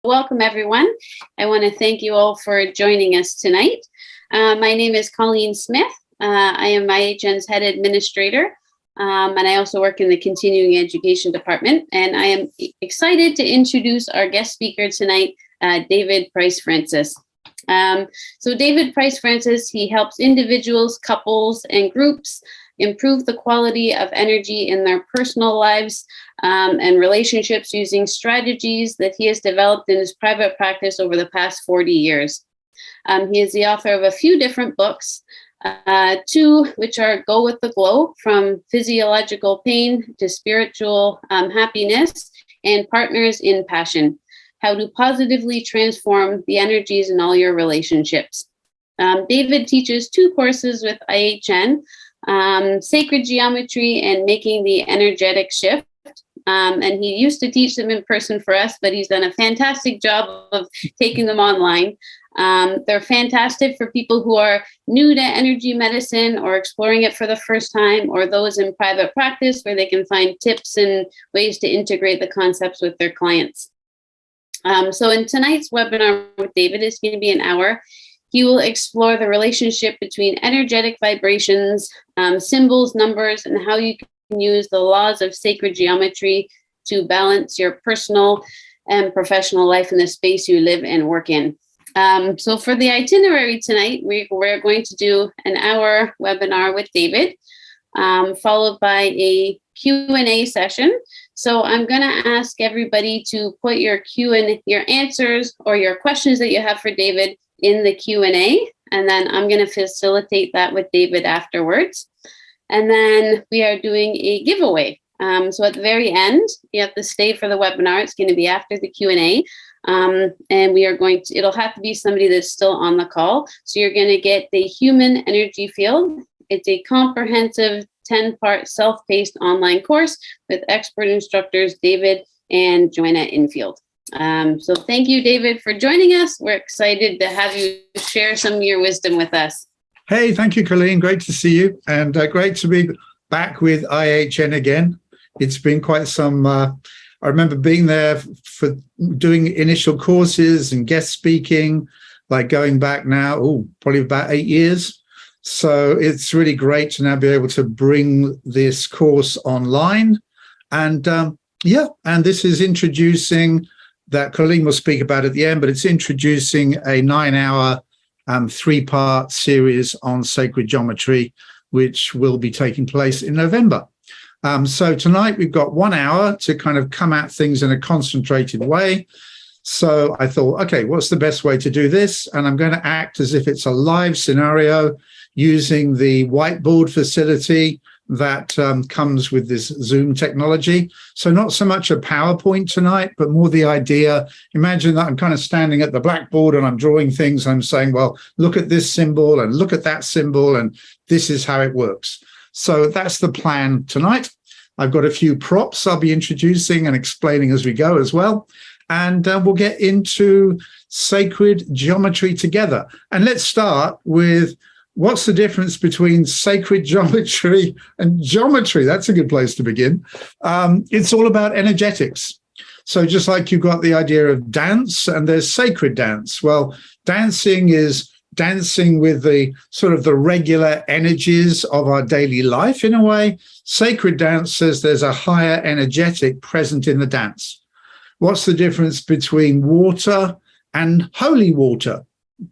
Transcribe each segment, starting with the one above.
welcome everyone. I want to thank you all for joining us tonight. My name is Colleen Smith. I am IHN's head administrator, and I also work in the continuing education department. And I am excited to introduce our guest speaker tonight, David Price-Francis. So David Price-Francis, he helps individuals, couples, and groups improve the quality of energy in their personal lives and relationships using strategies that he has developed in his private practice over the past 40 years. He is the author of a few different books, two which are Go with the Glow, From Physiological Pain to Spiritual Happiness, and Partners in Passion, How to Positively Transform the Energies in All Your Relationships. David teaches two courses with IHN, Sacred Geometry and Making the Energetic Shift. And he used to teach them in person for us, but he's done a fantastic job of taking them online. They're fantastic for people who are new to energy medicine or exploring it for the first time, or those in private practice where they can find tips and ways to integrate the concepts with their clients. So in tonight's webinar with David, it's going to be an hour. He will explore the relationship between energetic vibrations, symbols, numbers, and how you can use the laws of sacred geometry to balance your personal and professional life in the space you live and work in. So for the itinerary tonight, we're going to do an hour webinar with David, followed by a Q&A session. So I'm going to ask everybody to put your your answers or your questions that you have for David in the Q&A, and then I'm going to facilitate that with David afterwards. And then we are doing a giveaway. So at the very end, you have to stay for the webinar. It's going to be after the Q&A. And we are going to, it'll have to be somebody that's still on the call. So you're going to get the Human Energy Field. It's a comprehensive 10-part self-paced online course with expert instructors, David and Joanna Infeld. So thank you, David, for joining us. We're excited to have you share some of your wisdom with us. Hey, thank you, Colleen. Great to see you, and great to be back with IHN again. It's been quite some, I remember being there for doing initial courses and guest speaking, like going back now, probably about 8 years. So it's really great to now be able to bring this course online. And and this is introducing, that Colleen will speak about at the end, but it's introducing a 9-hour 3-part series on sacred geometry, which will be taking place in November. So tonight we've got 1 hour to kind of come at things in a concentrated way. So I thought, okay, what's the best way to do this? And I'm going to act as if it's a live scenario using the whiteboard facility that comes with this Zoom technology. So not so much a PowerPoint tonight, but more the idea, imagine that I'm kind of standing at the blackboard and I'm drawing things. I'm saying, well, look at this symbol and look at that symbol, and this is how it works. So that's the plan tonight. I've got a few props I'll be introducing and explaining as we go as well. And we'll get into sacred geometry together. And let's start with, what's the difference between sacred geometry and geometry? That's a good place to begin. It's all about energetics. So just like you've got the idea of dance and there's sacred dance. Well, dancing is dancing with the sort of the regular energies of our daily life in a way. Sacred dance says there's a higher energetic present in the dance. What's the difference between water and holy water?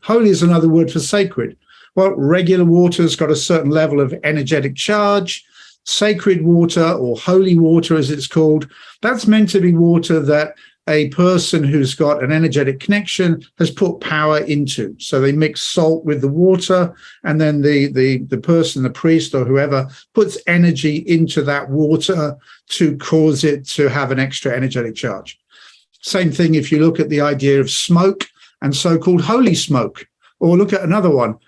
Holy is another word for sacred. Well, regular water's got a certain level of energetic charge. Sacred water, or holy water as it's called, that's meant to be water that a person who's got an energetic connection has put power into. So they mix salt with the water, and then the person, the priest or whoever, puts energy into that water to cause it to have an extra energetic charge. Same thing if you look at the idea of smoke and so-called holy smoke, or look at another one.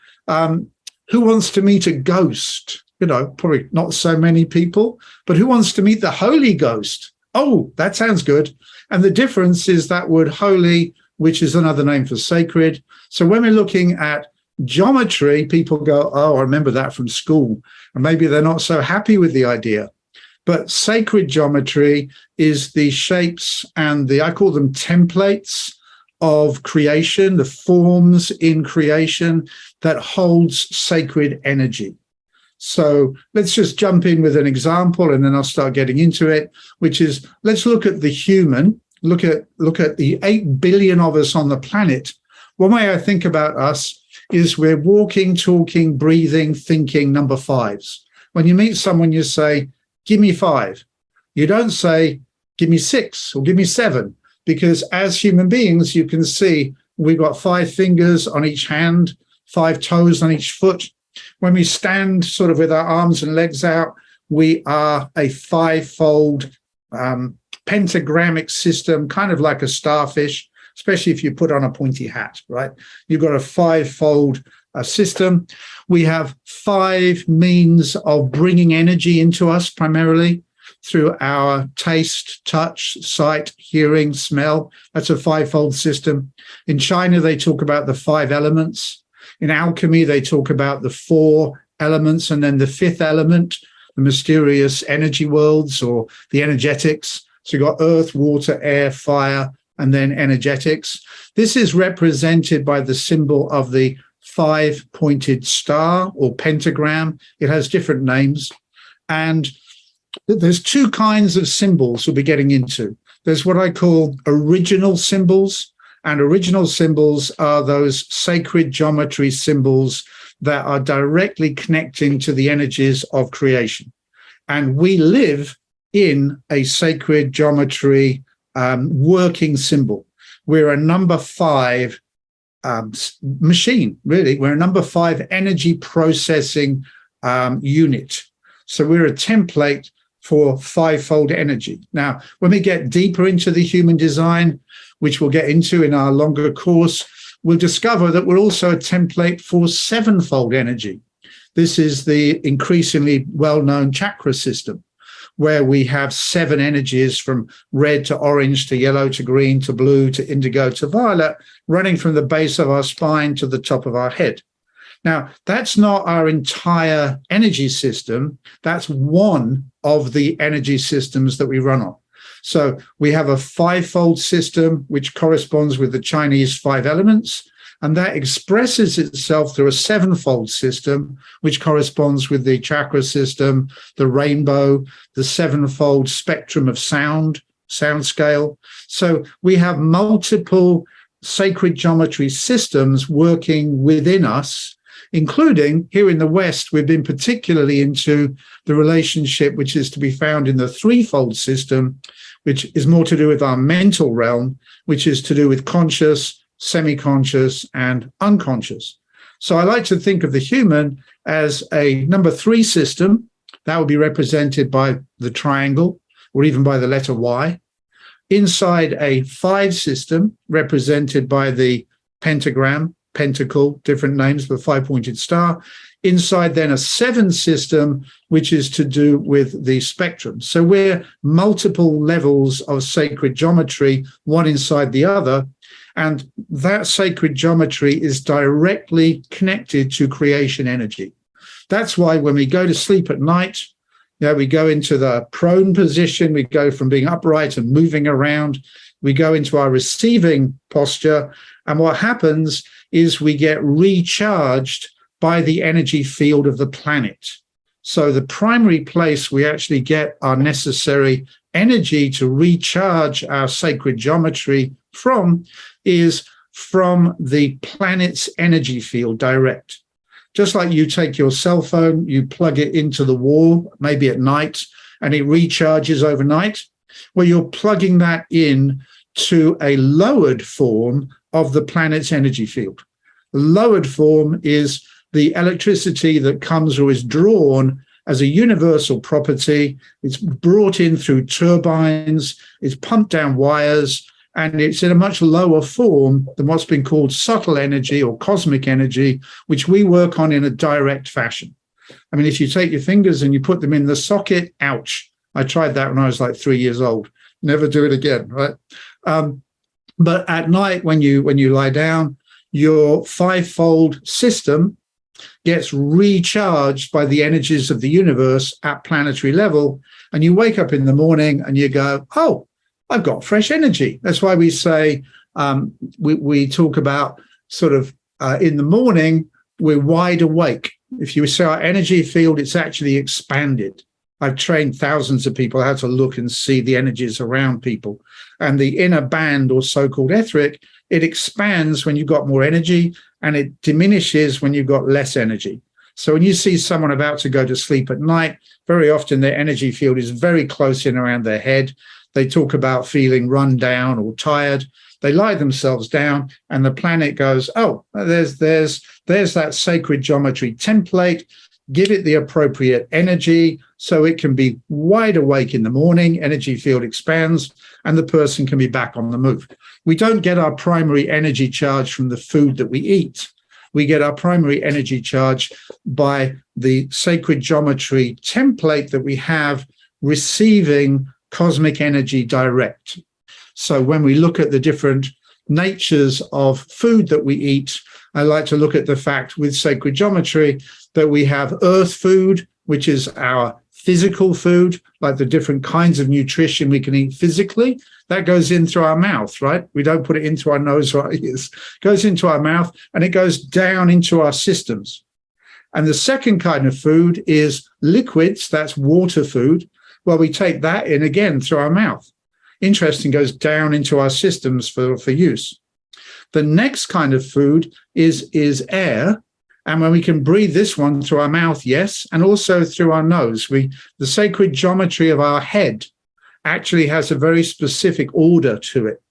Who wants to meet a ghost? You know, probably not so many people, but who wants to meet the Holy Ghost? Oh, that sounds good. And the difference is that word holy, which is another name for sacred. So when we're looking at geometry, people go, oh, I remember that from school. And maybe they're not so happy with the idea. But sacred geometry is the shapes and I call them templates of creation, the forms in creation that holds sacred energy. So let's just jump in with an example, and then I'll start getting into it, which is, let's look at the human, look at the 8 billion of us on the planet. One way I think about us is we're walking, talking, breathing, thinking number fives. When you meet someone, you say, give me 5. You don't say, give me 6 or give me 7, because as human beings, you can see we've got 5 fingers on each hand, 5 toes on each foot. When we stand sort of with our arms and legs out, we are a 5-fold pentagrammic system, kind of like a starfish, especially if you put on a pointy hat, right? You've got a 5-fold system. We have 5 means of bringing energy into us, primarily through our taste, touch, sight, hearing, smell. That's a 5-fold system. In China, they talk about the 5 elements. In alchemy, they talk about the 4 elements, and then the 5th element, the mysterious energy worlds or the energetics. So you've got earth, water, air, fire, and then energetics. This is represented by the symbol of the 5-pointed star or pentagram. It has different names. And there's 2 kinds of symbols we'll be getting into. There's what I call original symbols. And original symbols are those sacred geometry symbols that are directly connecting to the energies of creation. And we live in a sacred geometry working symbol. We're a number 5 machine, really. We're a number 5 energy processing unit. So we're a template for 5-fold energy. Now, when we get deeper into the human design, which we'll get into in our longer course, we'll discover that we're also a template for 7-fold energy. This is the increasingly well-known chakra system, where we have 7 energies from red to orange to yellow to green to blue to indigo to violet, running from the base of our spine to the top of our head. Now, that's not our entire energy system. That's one of the energy systems that we run on. So we have a 5-fold system, which corresponds with the Chinese 5 elements, and that expresses itself through a 7-fold system, which corresponds with the chakra system, the rainbow, the 7-fold spectrum of sound scale. So we have multiple sacred geometry systems working within us, including here in the West. We've been particularly into the relationship which is to be found in the 3-fold system, which is more to do with our mental realm, which is to do with conscious, semi-conscious, and unconscious. So I like to think of the human as a number 3 system. That would be represented by the triangle or even by the letter Y. Inside a 5 system, represented by the pentagram, pentacle, different names for the 5-pointed star. Inside then a 7 system, which is to do with the spectrum. So we're multiple levels of sacred geometry, one inside the other. And that sacred geometry is directly connected to creation energy. That's why when we go to sleep at night, we go into the prone position, we go from being upright and moving around, we go into our receiving posture. And what happens is we get recharged by the energy field of the planet. So the primary place we actually get our necessary energy to recharge our sacred geometry from is from the planet's energy field direct. Just like you take your cell phone, you plug it into the wall, maybe at night, and it recharges overnight. Well, you're plugging that in to a lowered form of the planet's energy field. The lowered form is the electricity that comes or is drawn as a universal property. It's brought in through turbines, it's pumped down wires, and it's in a much lower form than what's been called subtle energy or cosmic energy, which we work on in a direct fashion. I mean, if you take your fingers and you put them in the socket, ouch. I tried that when I was like 3 years old. Never do it again, right? But at night, when you lie down, your 5-fold system gets recharged by the energies of the universe at planetary level. And you wake up in the morning and you go, oh, I've got fresh energy. That's why we say we talk about sort of in the morning, we're wide awake. If you say our energy field, it's actually expanded. I've trained thousands of people how to look and see the energies around people. And the inner band, or so-called etheric, it expands when you've got more energy, and it diminishes when you've got less energy. So when you see someone about to go to sleep at night, very often their energy field is very close in around their head. They talk about feeling run down or tired. They lie themselves down, and the planet goes, oh, there's that sacred geometry template. Give it the appropriate energy so it can be wide awake in the morning, energy field expands, and the person can be back on the move. We don't get our primary energy charge from the food that we eat. We get our primary energy charge by the sacred geometry template that we have receiving cosmic energy direct. So when we look at the different natures of food that we eat, I like to look at the fact with sacred geometry that we have earth food, which is our physical food, like the different kinds of nutrition we can eat physically. That goes in through our mouth, right? We don't put it into our nose or our ears. It goes into our mouth, and it goes down into our systems. And the second kind of food is liquids. That's water food. Well, we take that in again through our mouth. Interesting, goes down into our systems for use. The next kind of food is air. And when we can breathe this one through our mouth, yes, and also through our nose. The sacred geometry of our head actually has a very specific order to it.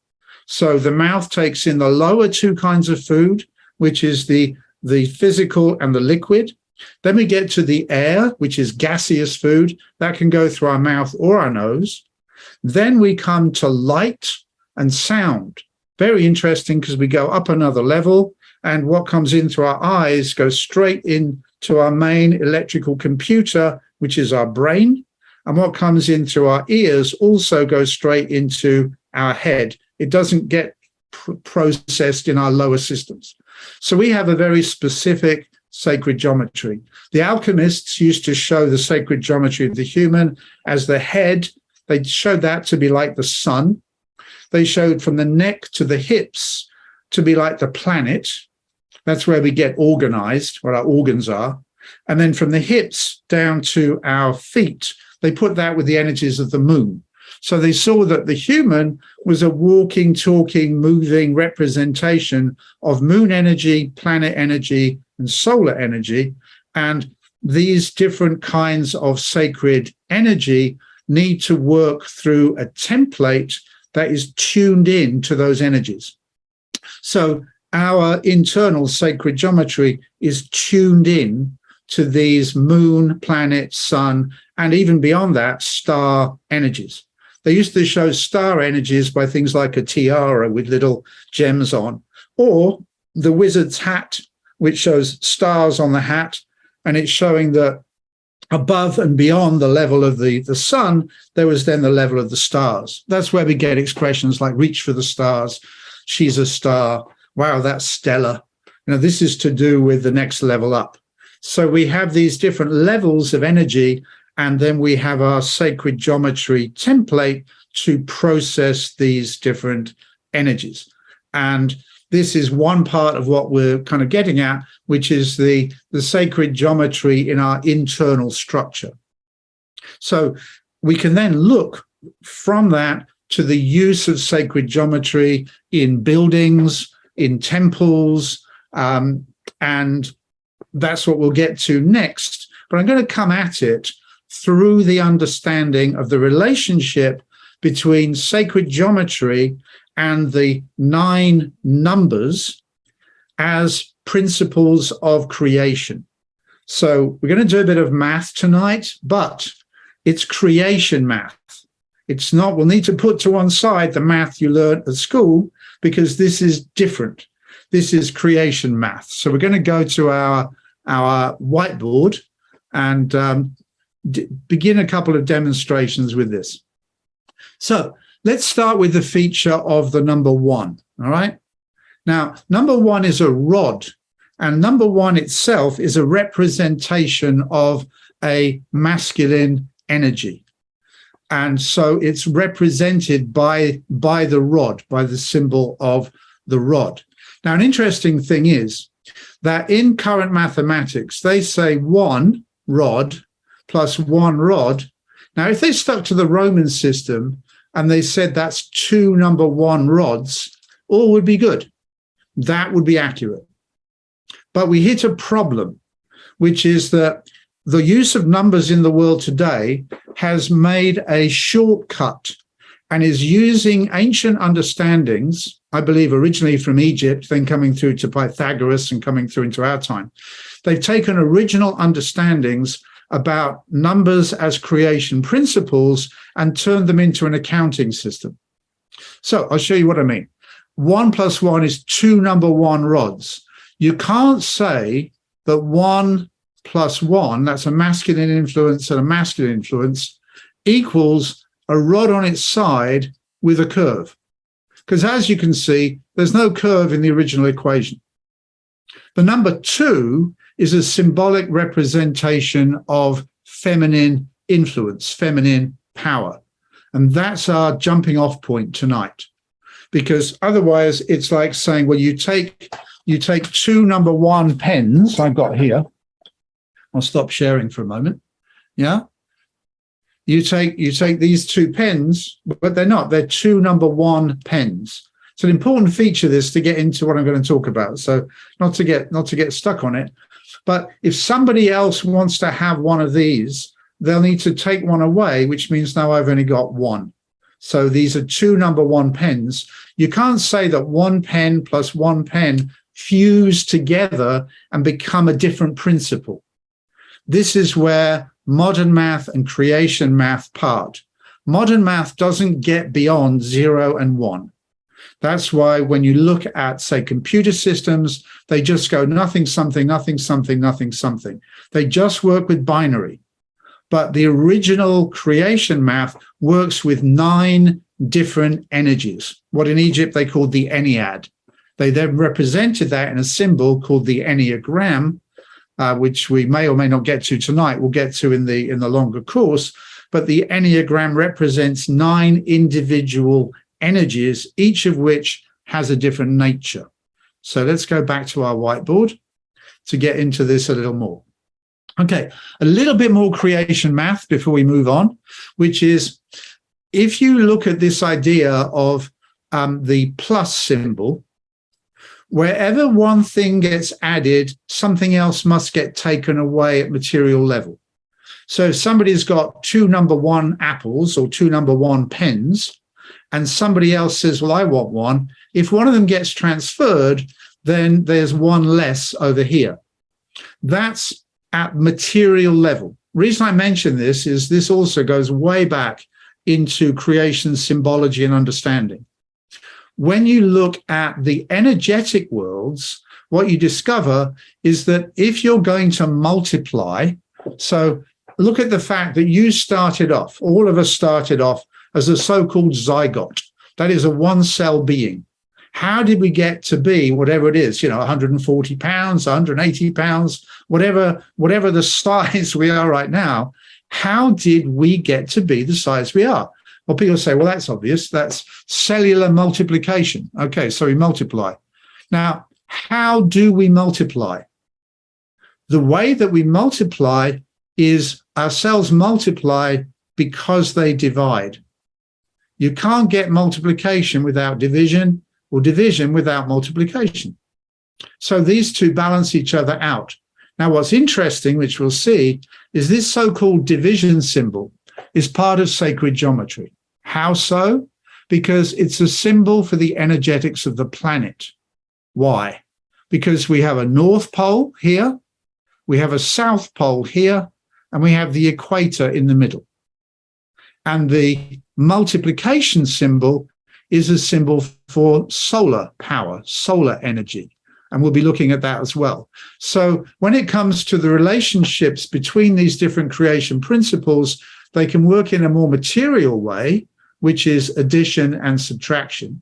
So the mouth takes in the lower two kinds of food, which is the physical and the liquid. Then we get to the air, which is gaseous food. That can go through our mouth or our nose. Then we come to light and sound. Very interesting, because we go up another level, and what comes in through our eyes goes straight into our main electrical computer, which is our brain. And what comes in through our ears also goes straight into our head. It doesn't get processed in our lower systems. So we have a very specific sacred geometry. The alchemists used to show the sacred geometry of the human as the head. They showed that to be like the sun. They showed from the neck to the hips to be like the planet. That's where we get organized, where our organs are. And then from the hips down to our feet, they put that with the energies of the moon. So they saw that the human was a walking, talking, moving representation of moon energy, planet energy, and solar energy. And these different kinds of sacred energy need to work through a template that is tuned in to those energies. So our internal sacred geometry is tuned in to these moon, planet, sun, and even beyond that, star energies. They used to show star energies by things like a tiara with little gems on, or the wizard's hat, which shows stars on the hat, and it's showing that above and beyond the level of the sun, there was then the level of the stars. That's where we get expressions like reach for the stars, she's a star, wow, that's stellar. This is to do with the next level up. So we have these different levels of energy, and then we have our sacred geometry template to process these different energies. And this is one part of what we're kind of getting at, which is the sacred geometry in our internal structure. So we can then look from that to the use of sacred geometry in buildings, in temples, and that's what we'll get to next. But I'm going to come at it through the understanding of the relationship between sacred geometry and the 9 numbers as principles of creation. So we're going to do a bit of math tonight, but it's creation math. It's not, we'll need to put to one side the math you learned at school, because this is different. This is creation math. So we're going to go to our whiteboard and begin a couple of demonstrations with this. So let's start with the feature of the number 1, all right? Now, number 1 is a rod, and number 1 itself is a representation of a masculine energy. And so it's represented by the rod, by the symbol of the rod. Now, an interesting thing is that in current mathematics, they say one rod plus one rod. Now, if they stuck to the Roman system and they said that's two number one rods, all would be good. That would be accurate. But we hit a problem, which is that the use of numbers in the world today has made a shortcut and is using ancient understandings, I believe originally from Egypt, then coming through to Pythagoras and coming through into our time. They've taken original understandings about numbers as creation principles and turned them into an accounting system. So I'll show you what I mean. 1 plus 1 is two number one rods. You can't say that 1 plus 1, that's a masculine influence and a masculine influence, equals a rod on its side with a curve. Because as you can see, there's no curve in the original equation. The number 2 is a symbolic representation of feminine influence, feminine power. And that's our jumping off point tonight. Because otherwise it's like saying, well, you take two number one pens I've got here. I'll stop sharing for a moment. Yeah. You take these two pens, but they're not. They're two number one pens. It's an important feature this to get into what I'm going to talk about. So not to get stuck on it. But if somebody else wants to have one of these, they'll need to take one away, which means now I've only got one. So these are two number one pens. You can't say that one pen plus one pen fuse together and become a different principle. This is where modern math and creation math part. Modern math doesn't get beyond 0 and 1. That's why when you look at, say, computer systems, they just go nothing, something, nothing, something, nothing, something. They just work with binary. But the original creation math works with 9 different energies, what in Egypt they called the Ennead. They then represented that in a symbol called the Enneagram, which we may or may not get to tonight. We'll get to in the longer course. But the Enneagram represents 9 individual energies, each of which has a different nature. So let's go back to our whiteboard to get into this a little more. Okay, a little bit more creation math before we move on, which is if you look at this idea of the plus symbol, wherever one thing gets added, something else must get taken away at material level. So if somebody's got 2 number 1 apples or 2 number 1 pens, and somebody else says, well, I want one, if one of them gets transferred, then there's one less over here. That's at material level. Reason I mention this is this also goes way back into creation symbology and understanding. When you look at the energetic worlds, what you discover is that if you're going to multiply, so look at the fact that you started off, all of us started off as a so-called zygote. That is a one-cell being. How did we get to be whatever it is, 140 pounds, 180 pounds, whatever the size we are right now? How did we get to be the size we are? Well, people say, well, that's obvious. That's cellular multiplication. Okay, so we multiply. Now, how do we multiply? The way that we multiply is our cells multiply because they divide. You can't get multiplication without division or division without multiplication. So these two balance each other out. Now, what's interesting, which we'll see, is this so-called division symbol is part of sacred geometry. How so? Because it's a symbol for the energetics of the planet. Why? Because we have a North Pole here, we have a South Pole here, and we have the equator in the middle. And the multiplication symbol is a symbol for solar power, solar energy. And we'll be looking at that as well. So when it comes to the relationships between these different creation principles, they can work in a more material way, which is addition and subtraction.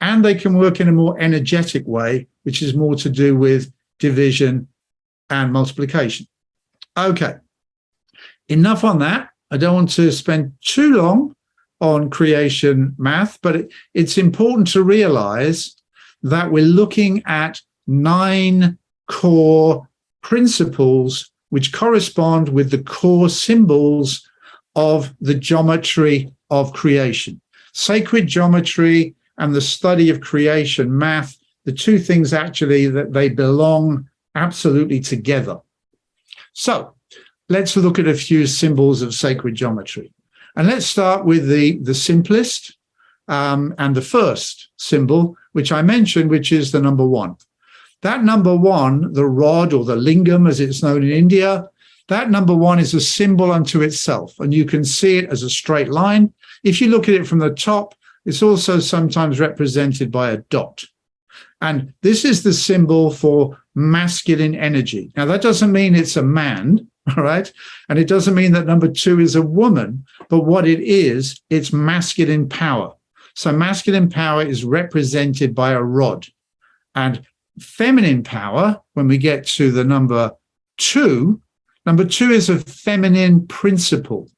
And they can work in a more energetic way, which is more to do with division and multiplication. Okay, enough on that. I don't want to spend too long on creation math, but it's important to realize that we're looking at 9 core principles which correspond with the core symbols of the geometry of creation. Sacred geometry and the study of creation math, the two things actually that they belong absolutely together. So let's look at a few symbols of sacred geometry. And let's start with the simplest and the first symbol, which I mentioned, which is the number 1. That number 1, the rod or the lingam, as it's known in India, that number 1 is a symbol unto itself. And you can see it as a straight line. If you look at it from the top, it's also sometimes represented by a dot. And this is the symbol for masculine energy. Now, that doesn't mean it's a man, all right? And it doesn't mean that number 2 is a woman, but what it is, it's masculine power. So masculine power is represented by a rod. And feminine power, when we get to the number 2 is a feminine principle.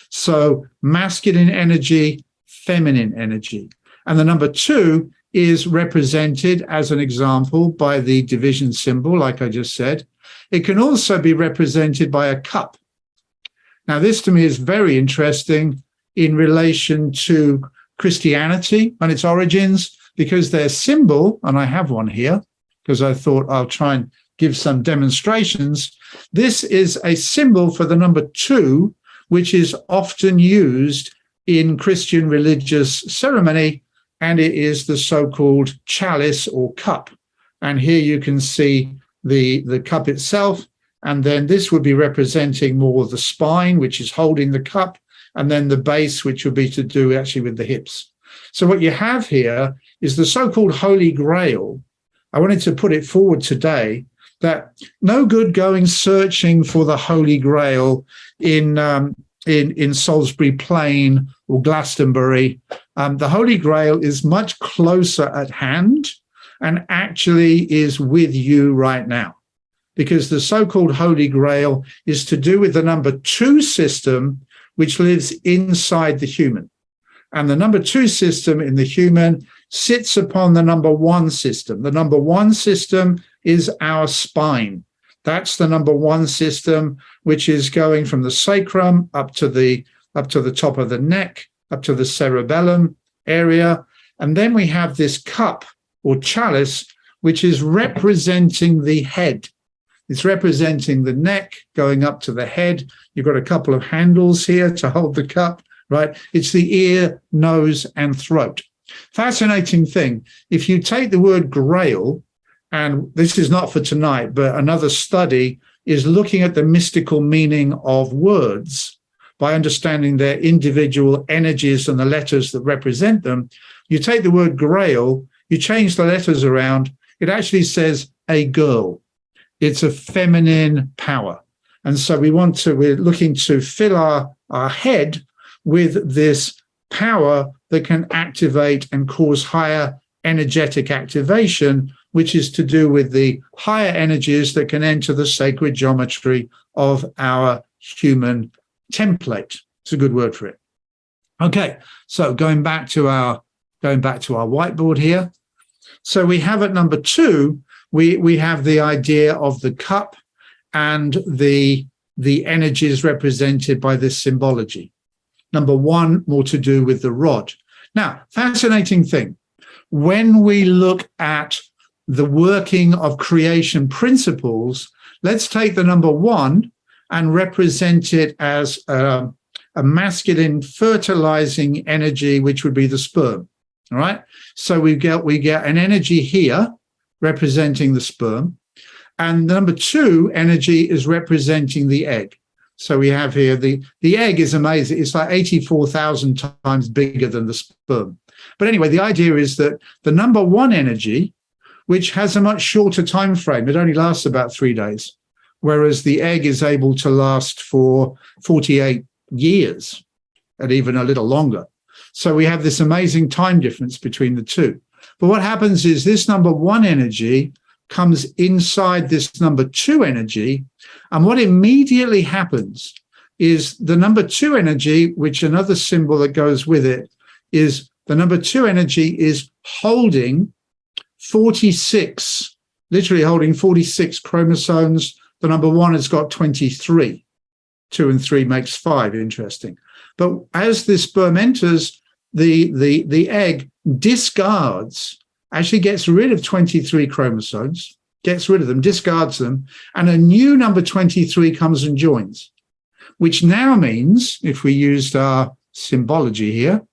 So masculine energy, feminine energy. And the number 2 is represented as an example by the division symbol, like I just said. It can also be represented by a cup. Now, this to me is very interesting in relation to Christianity and its origins, because their symbol, and I have one here, because I thought I'll try and give some demonstrations. This is a symbol for the number 2, which is often used in Christian religious ceremony, and it is the so-called chalice or cup. And here you can see the cup itself, and then this would be representing more the spine, which is holding the cup, and then the base, which would be to do actually with the hips. So what you have here is the so-called Holy Grail. I wanted to put it forward today that no good going searching for the Holy Grail in Salisbury Plain or Glastonbury. The Holy Grail is much closer at hand and actually is with you right now, because the so-called Holy Grail is to do with the number 2 system, which lives inside the human. And the number 2 system in the human sits upon the number 1 system. The number 1 system is our spine. That's the number 1 system, which is going from the sacrum up to the top of the neck, up to the cerebellum area. And then we have this cup or chalice, which is representing the head. It's representing the neck going up to the head. You've got a couple of handles here to hold the cup, right? It's the ear, nose, and throat. Fascinating thing. If you take the word grail, and this is not for tonight, but another study is looking at the mystical meaning of words by understanding their individual energies and the letters that represent them. You take the word grail, you change the letters around, it actually says a girl. It's a feminine power. And so we're looking to fill our head with this power that can activate and cause higher energetic activation, which is to do with the higher energies that can enter the sacred geometry of our human template. It's a good word for it. Okay, so going back to our whiteboard here. So we have at number 2, we have the idea of the cup and the energies represented by this symbology. Number 1, more to do with the rod. Now, fascinating thing. When we look at the working of creation principles, let's take the number 1 and represent it as a masculine fertilizing energy, which would be the sperm. All right. So we get an energy here representing the sperm, and number 2 energy is representing the egg. So we have here the egg is amazing. It's like 84,000 times bigger than the sperm. But anyway, the idea is that the number 1 energy, which has a much shorter time frame, it only lasts about 3 days, whereas the egg is able to last for 48 years and even a little longer. So we have this amazing time difference between the two. But what happens is this number 1 energy comes inside this number 2 energy. And what immediately happens, is the number 2 energy, which another symbol that goes with it is the number 2 energy is holding 46, literally holding 46 chromosomes. The number 1 has got 23. 2 and 3 makes 5, interesting. But as this sperm enters, the egg discards, actually gets rid of 23 chromosomes, gets rid of them, discards them, and a new number 23 comes and joins, which now means, if we used our symbology here,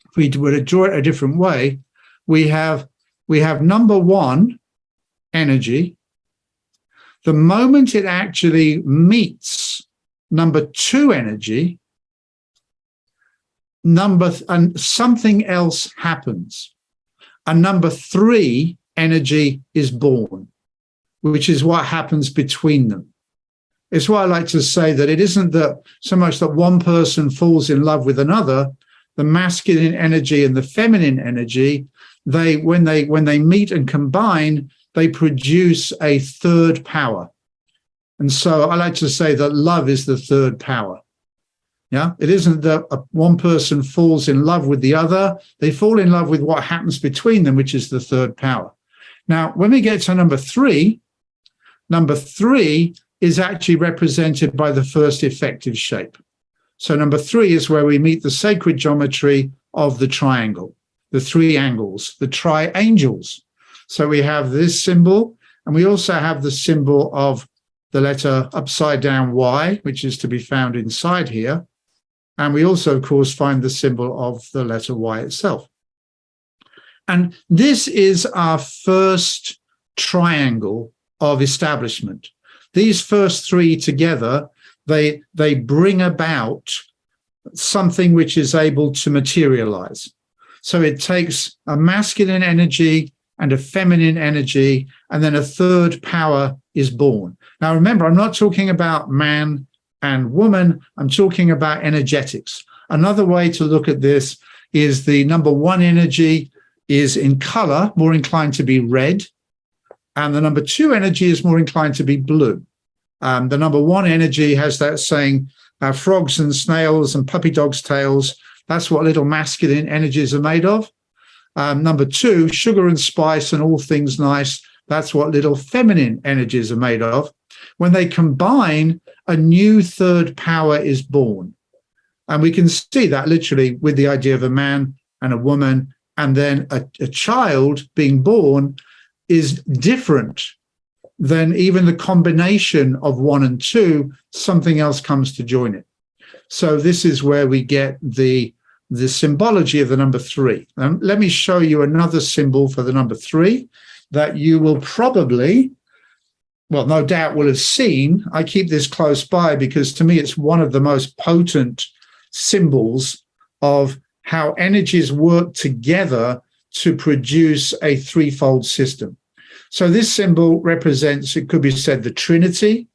if we were to draw it a different way, we have number 1 energy. The moment it actually meets number 2 energy, and something else happens. A number 3 energy is born, which is what happens between them. It's why I like to say that it isn't that so much that one person falls in love with another. The masculine energy and the feminine energy, when they meet and combine, they produce a third power. And so I like to say that love is the third power. Yeah, it isn't that one person falls in love with the other. They fall in love with what happens between them, which is the third power. Now, when we get to number 3 is actually represented by the first effective shape. So number 3 is where we meet the sacred geometry of the triangle, the 3 angles, the triangles. So we have this symbol, and we also have the symbol of the letter upside down Y, which is to be found inside here. And we also, of course, find the symbol of the letter Y itself. And this is our first triangle of establishment. These first 3 together, they bring about something which is able to materialize. So it takes a masculine energy and a feminine energy, and then a third power is born. Now, remember, I'm not talking about man and woman. I'm talking about energetics. Another way to look at this is the number 1 energy is in color, more inclined to be red, and the number 2 energy is more inclined to be blue. The number 1 energy has that saying, frogs and snails and puppy dogs' tails. That's what little masculine energies are made of. Number 2, sugar and spice and all things nice. That's what little feminine energies are made of. When they combine, a new third power is born. And we can see that literally with the idea of a man and a woman, and then a child being born is different than even the combination of 1 and 2. Something else comes to join it. So this is where we get the symbology of the number 3. Let me show you another symbol for the number 3 that you will probably, well, no doubt will have seen. I keep this close by because to me it's one of the most potent symbols of how energies work together to produce a threefold system. So this symbol represents, it could be said, the Trinity,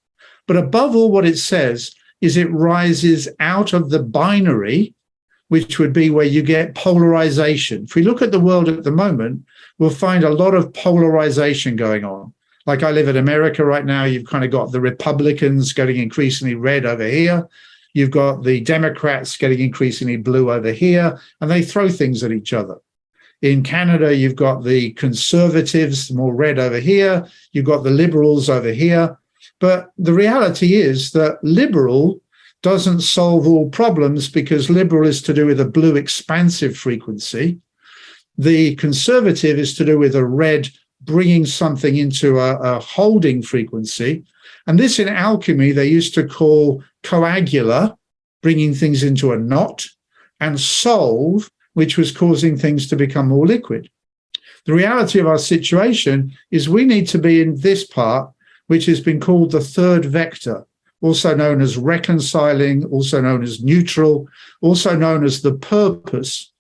but above all what it says is it rises out of the binary, which would be where you get polarization. If we look at the world at the moment, we'll find a lot of polarization going on. Like I live in America right now, you've kind of got the Republicans getting increasingly red over here. You've got the Democrats getting increasingly blue over here, and they throw things at each other. In Canada, you've got the conservatives, more red over here. You've got the liberals over here. But the reality is that liberal doesn't solve all problems because liberal is to do with a blue expansive frequency. The conservative is to do with a red bringing something into a holding frequency. And this in alchemy, they used to call coagula, bringing things into a knot, and solve, which was causing things to become more liquid. The reality of our situation is we need to be in this part, which has been called the third vector, also known as reconciling, also known as neutral, also known as the purpose.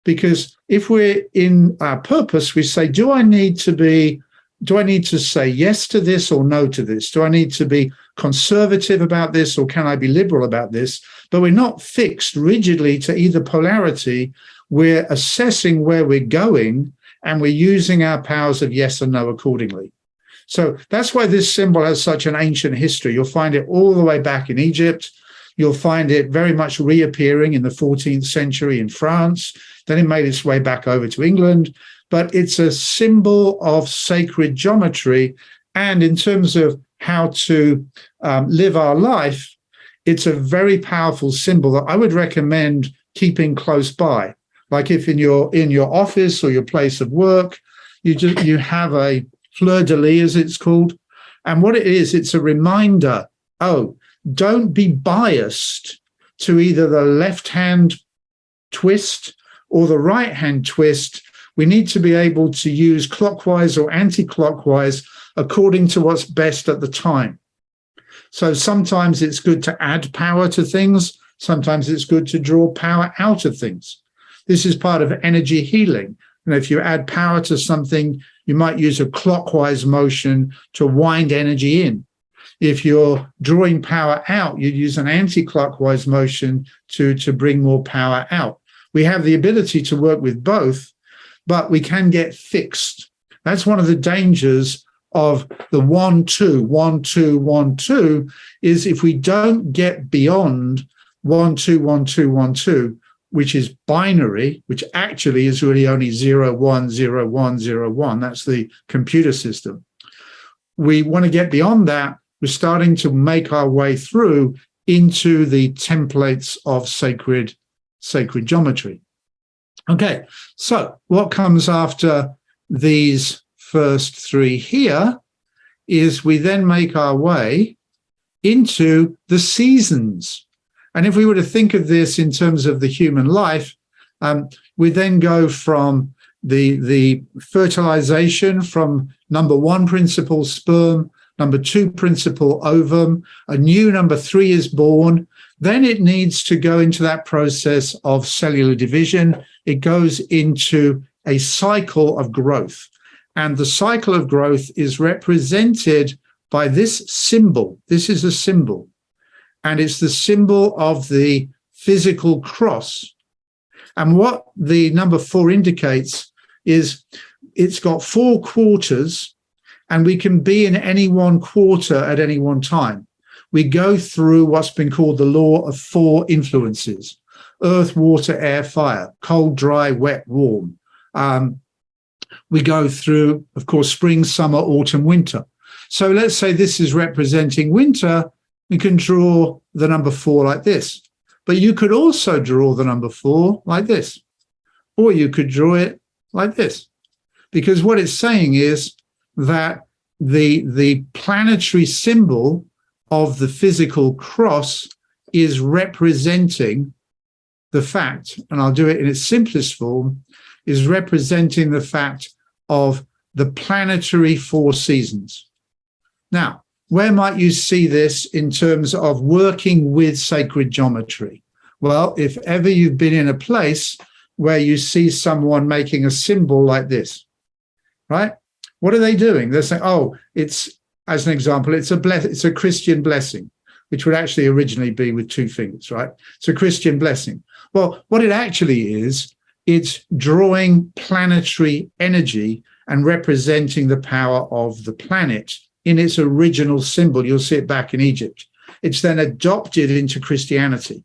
Because if we're in our purpose, we say, do I need to say yes to this or no to this? Do I need to be conservative about this or can I be liberal about this? But we're not fixed rigidly to either polarity. We're assessing where we're going and we're using our powers of yes and no accordingly. So that's why this symbol has such an ancient history. You'll find it all the way back in Egypt. You'll find it very much reappearing in the 14th century in France. Then it made its way back over to England. But it's a symbol of sacred geometry. And in terms of how to live our life, it's a very powerful symbol that I would recommend keeping close by. Like if in your office or your place of work, you have a fleur-de-lis, as it's called. And what it is, it's a reminder, don't be biased to either the left-hand twist or the right-hand twist. We need to be able to use clockwise or anti-clockwise according to what's best at the time. So sometimes it's good to add power to things. Sometimes it's good to draw power out of things. This is part of energy healing. And if you add power to something, you might use a clockwise motion to wind energy in. If you're drawing power out, you'd use an anti-clockwise motion to bring more power out. We have the ability to work with both, but we can get fixed. That's one of the dangers of the 1, 2, 1, 2, 1, 2, is if we don't get beyond 1, 2, 1, 2, 1, 2, which is binary, which actually is really only 0, 1, 0, 1, 0, 1. That's the computer system. We want to get beyond that. We're starting to make our way through into the templates of sacred geometry. Okay, so what comes after these first three here is we then make our way into the seasons. And if we were to think of this in terms of the human life, we then go from the fertilization from number 1 principle, sperm, number 2 principle, ovum, a new number 3 is born. Then it needs to go into that process of cellular division. It goes into a cycle of growth. And the cycle of growth is represented by this symbol. This is a symbol. And it's the symbol of the physical cross. And what the number 4 indicates is it's got 4 quarters, and we can be in any one quarter at any one time. We go through what's been called the law of 4 influences: earth, water, air, fire, cold, dry, wet, warm. We go through, of course, spring, summer, autumn, winter. So let's say this is representing winter. We can draw the number 4 like this. But you could also draw the number 4 like this. Or you could draw it like this. Because what it's saying is that the planetary symbol of the physical cross is representing the fact, and I'll do it in its simplest form, is representing the fact of the planetary 4 seasons. Now, where might you see this in terms of working with sacred geometry? Well, if ever you've been in a place where you see someone making a symbol like this, right? What are they doing? They're saying, it's, as an example, it's a Christian blessing, which would actually originally be with 2 fingers, right? It's a Christian blessing. Well, what it actually is, it's drawing planetary energy and representing the power of the planet in its original symbol. You'll see it back in Egypt. It's then adopted into Christianity,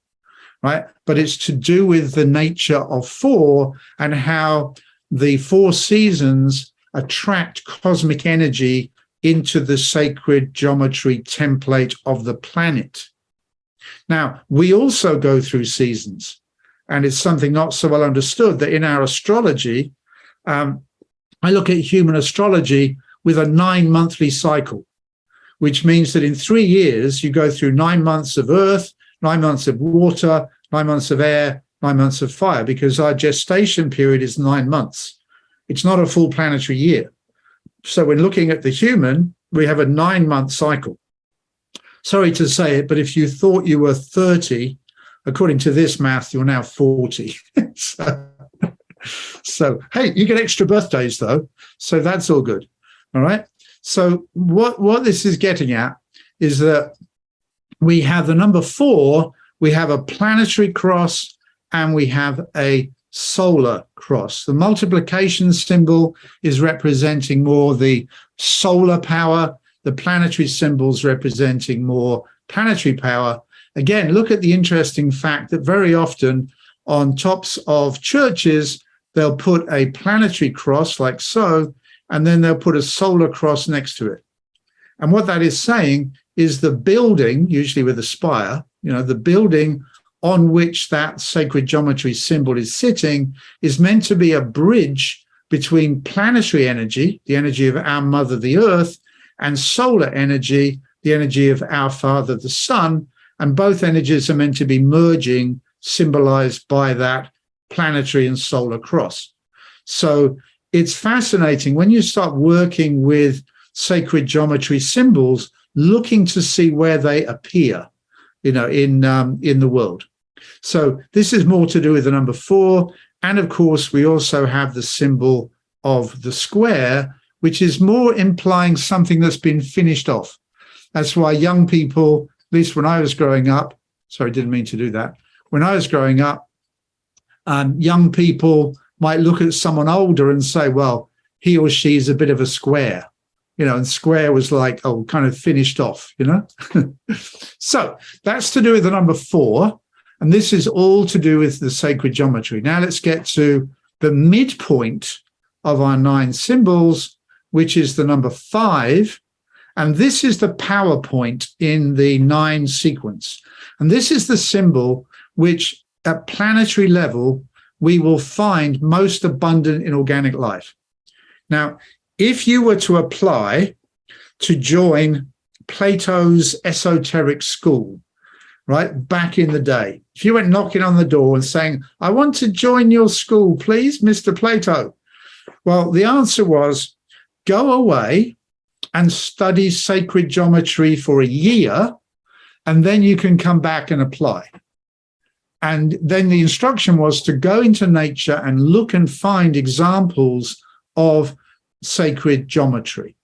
right? But it's to do with the nature of 4 and how the 4 seasons attract cosmic energy into the sacred geometry template of the planet. Now, we also go through seasons, and it's something not so well understood that in our astrology, I look at human astrology with a 9-monthly cycle, which means that in 3 years, you go through 9 months of earth, 9 months of water, 9 months of air, 9 months of fire, because our gestation period is 9 months. It's not a full planetary year. So when looking at the human, we have a 9-month cycle. Sorry to say it, but if you thought you were 30, according to this math, you're now 40. So, hey, you get extra birthdays, though. So that's all good. All right. So what this is getting at is that we have the number 4, we have a planetary cross, and we have a solar cross. The multiplication symbol is representing more the solar power, the planetary symbols representing more planetary power, Again, look at the interesting fact that very often on tops of churches, they'll put a planetary cross like so, and then they'll put a solar cross next to it. And what that is saying is the building, usually with a spire, the building on which that sacred geometry symbol is sitting is meant to be a bridge between planetary energy, the energy of our mother, the earth, and solar energy, the energy of our father, the sun. And both energies are meant to be merging, symbolized by that planetary and solar cross. So it's fascinating when you start working with sacred geometry symbols, looking to see where they appear, in the world. So this is more to do with the number 4. And of course, we also have the symbol of the square, which is more implying something that's been finished off. That's why young people, at least when I was growing up, sorry, didn't mean to do that. When I was growing up, young people might look at someone older and say, well, he or she is a bit of a square, and square was like, oh, kind of finished off, So that's to do with the number 4. And this is all to do with the sacred geometry. Now let's get to the midpoint of our 9 symbols, which is the number 5. And this is the power point in the 9 sequence. And this is the symbol which at planetary level, we will find most abundant in organic life. Now, if you were to apply to join Plato's esoteric school, right, back in the day, if you went knocking on the door and saying, I want to join your school, please, Mr. Plato. Well, the answer was, go away and study sacred geometry for a year, and then you can come back and apply. And then the instruction was to go into nature and look and find examples of sacred geometry.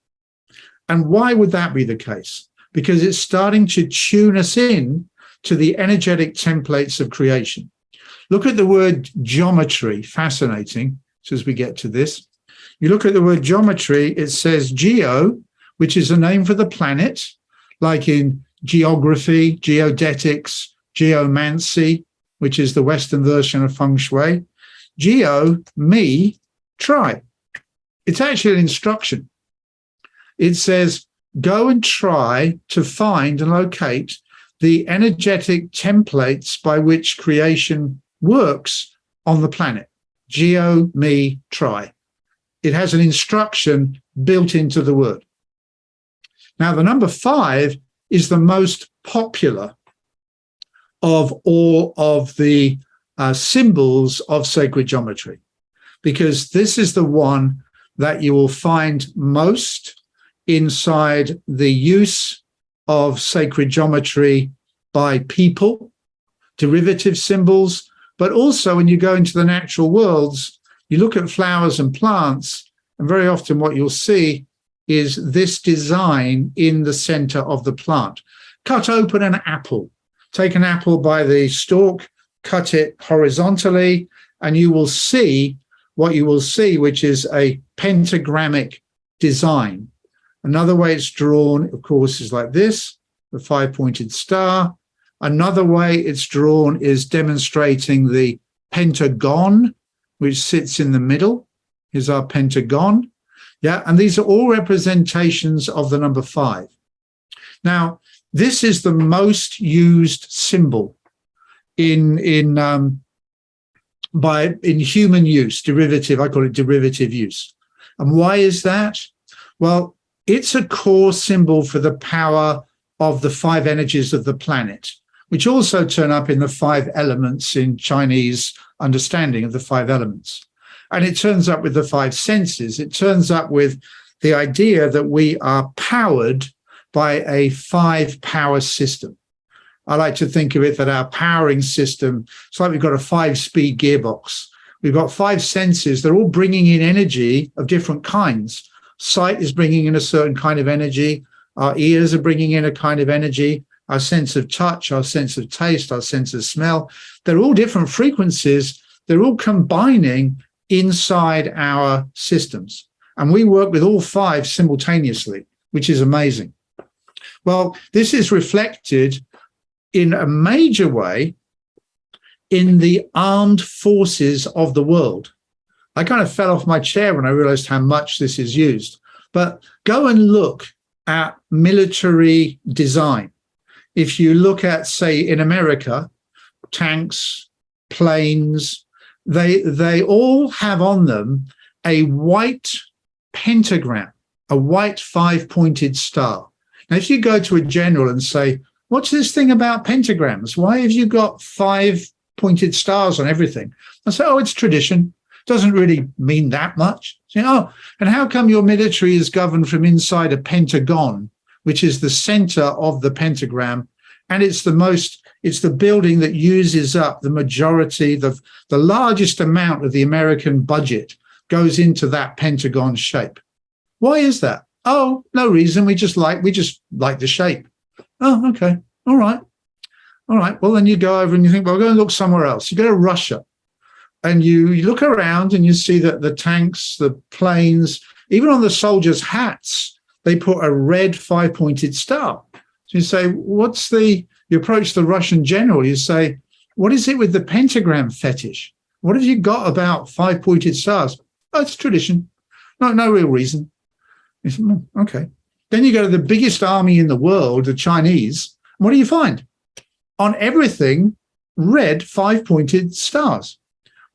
And why would that be the case? Because it's starting to tune us in to the energetic templates of creation. Look at the word geometry, fascinating, as we get to this. You look at the word geometry, it says geo, which is a name for the planet, like in geography, geodetics, geomancy, which is the Western version of feng shui. Geo, me, try. It's actually an instruction. It says, go and try to find and locate the energetic templates by which creation works on the planet. Geo, me, try. It has an instruction built into the word. Now, the number 5 is the most popular of all of the symbols of sacred geometry, because this is the one that you will find most inside the use of sacred geometry by people, derivative symbols, but also when you go into the natural worlds, you look at flowers and plants, and very often what you'll see is this design in the center of the plant. Cut open an apple. Take an apple by the stalk, cut it horizontally, and you will see what you will see, which is a pentagrammic design. Another way it's drawn, of course, is like this, the 5-pointed star. Another way it's drawn is demonstrating the pentagon, which sits in the middle. Here's our pentagon. Yeah, and these are all representations of the number 5. Now, this is the most used symbol in human use, derivative, I call it derivative use. And why is that? Well, it's a core symbol for the power of the 5 energies of the planet, which also turn up in the 5 elements in Chinese understanding of the 5 elements. And it turns up with the 5 senses. It turns up with the idea that we are powered by a 5 power system. I like to think of it that our powering system, it's like we've got a 5-speed gearbox. We've got 5 senses. They're all bringing in energy of different kinds. Sight is bringing in a certain kind of energy. Our ears are bringing in a kind of energy. Our sense of touch, our sense of taste, our sense of smell. They're all different frequencies. They're all combining inside our systems. And we work with all 5 simultaneously, which is amazing. Well, this is reflected in a major way in the armed forces of the world. I kind of fell off my chair when I realized how much this is used. But go and look at military design. If you look at, say, in America, tanks, planes, they all have on them a white pentagram, a white 5-pointed star. Now, if you go to a general and say, what's this thing about pentagrams? Why have you got 5-pointed stars on everything? I say, oh, it's tradition. Doesn't really mean that much. So, oh, and how come your military is governed from inside a pentagon, which is the center of the pentagram? And it's the building that uses up the majority, the largest amount of the American budget goes into that pentagon shape. Why is that? Oh, no reason. We just like the shape. Oh, okay. All right. Well, then you go over and you think, well, we're going to look somewhere else. You go to Russia and you look around and you see that the tanks, the planes, even on the soldiers' hats, they put a red 5-pointed star. So you say, you approach the Russian general, you say, what is it with the pentagram fetish? What have you got about 5-pointed stars? Oh, it's tradition. No real reason. You say, okay. Then you go to the biggest army in the world, the Chinese. What do you find? On everything, red 5-pointed stars.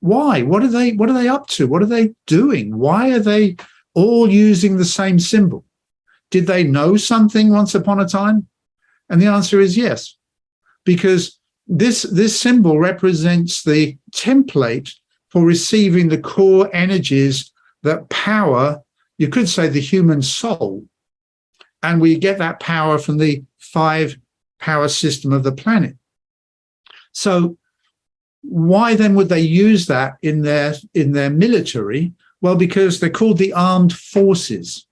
Why? What are they up to? What are they doing? Why are they all using the same symbol? Did they know something once upon a time? And the answer is yes, because this symbol represents the template for receiving the core energies that power, you could say, the human soul. And we get that power from the 5-power system of the planet. So why then would they use that in their military? Well, because they're called the armed forces.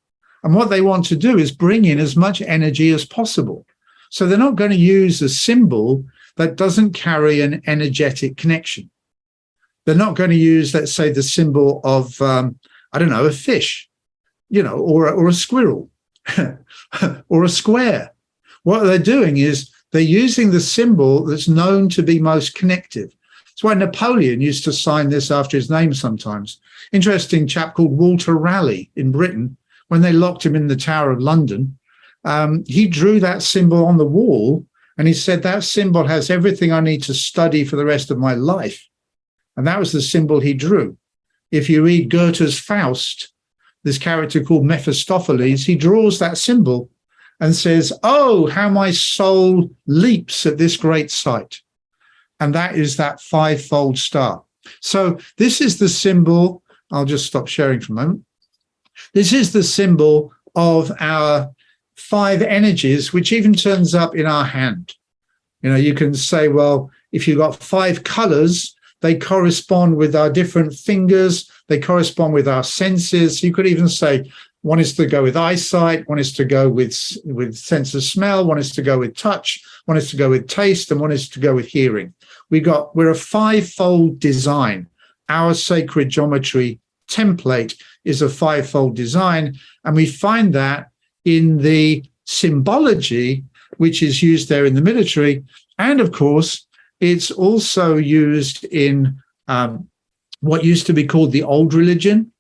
And what they want to do is bring in as much energy as possible. So they're not going to use a symbol that doesn't carry an energetic connection. They're not going to use, let's say, the symbol of, a fish, or a squirrel or a square. What they're doing is they're using the symbol that's known to be most connective. That's why Napoleon used to sign this after his name sometimes. Interesting chap called Walter Raleigh in Britain, when they locked him in the Tower of London, he drew that symbol on the wall and he said, that symbol has everything I need to study for the rest of my life. And that was the symbol he drew. If you read Goethe's Faust, this character called Mephistopheles, he draws that symbol and says, oh, how my soul leaps at this great sight. And that is that 5-fold star. So this is the symbol. I'll just stop sharing for a moment. This is the symbol of our 5 energies, which even turns up in our hand. You can say, well, if you've got 5 colors, they correspond with our different fingers. They correspond with our senses. You could even say one is to go with eyesight, one is to go with sense of smell, one is to go with touch, one is to go with taste, and one is to go with hearing. We're a 5-fold design. Our sacred geometry template is a 5-fold design, and we find that in the symbology which is used there in the military, and of course it's also used in what used to be called the old religion,